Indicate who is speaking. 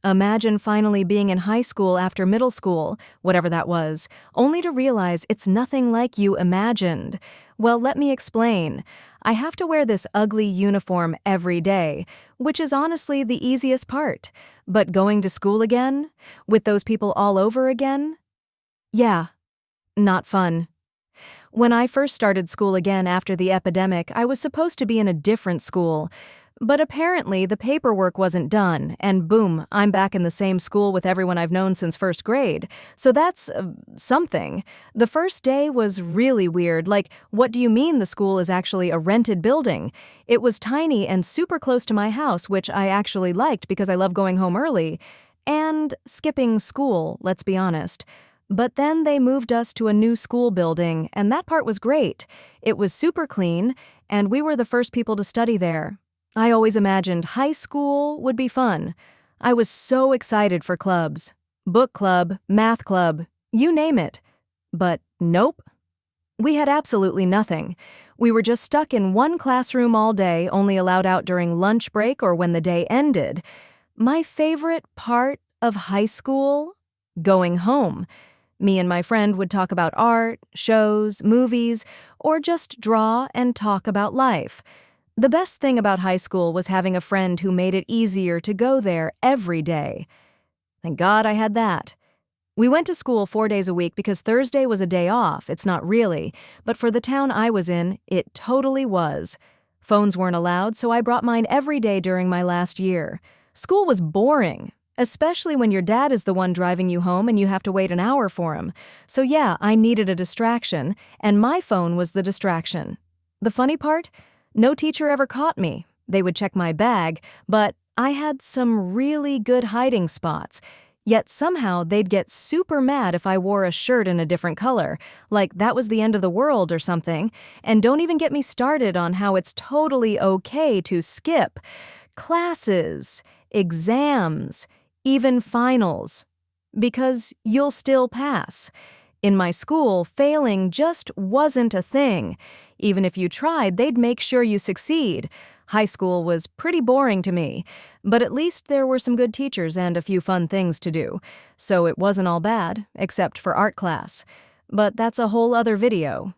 Speaker 1: Imagine finally being in high school after middle school, whatever that was, only to realize it's nothing like you imagined. Well, let me explain. I have to wear this ugly uniform every day, which is honestly the easiest part. But going to school again? With those people all over again? Yeah, not fun. When I first started school again after the epidemic, I was supposed to be in a different school. But apparently the paperwork wasn't done, and boom, I'm back in the same school with everyone I've known since first grade. So that's something. The first day was really weird, like, what do you mean the school is actually a rented building? It was tiny and super close to my house, which I actually liked because I love going home early. And skipping school, let's be honest. But then they moved us to a new school building, and that part was great. It was super clean, and we were the first people to study there. I always imagined high school would be fun. I was so excited for clubs. Book club, math club, you name it. But nope. We had absolutely nothing. We were just stuck in one classroom all day, only allowed out during lunch break or when the day ended. My favorite part of high school? Going home. Me and my friend would talk about art, shows, movies, or just draw and talk about life. The best thing about high school was having a friend who made it easier to go there every day. Thank God I had that. We went to school 4 days a week because Thursday was a day off. It's not really, but for the town I was in, it totally was. Phones weren't allowed, so I brought mine every day during my last year. School was boring, especially when your dad is the one driving you home and you have to wait an hour for him. So yeah, I needed a distraction, and my phone was the distraction. The funny part? No teacher ever caught me. They would check my bag, but I had some really good hiding spots. Yet somehow they'd get super mad if I wore a shirt in a different color, like that was the end of the world or something. And don't even get me started on how it's totally okay to skip classes, exams, even finals. Because you'll still pass. In my school, failing just wasn't a thing. Even if you tried, they'd make sure you succeed. High school was pretty boring to me, but at least there were some good teachers and a few fun things to do. So it wasn't all bad, except for art class. But that's a whole other video.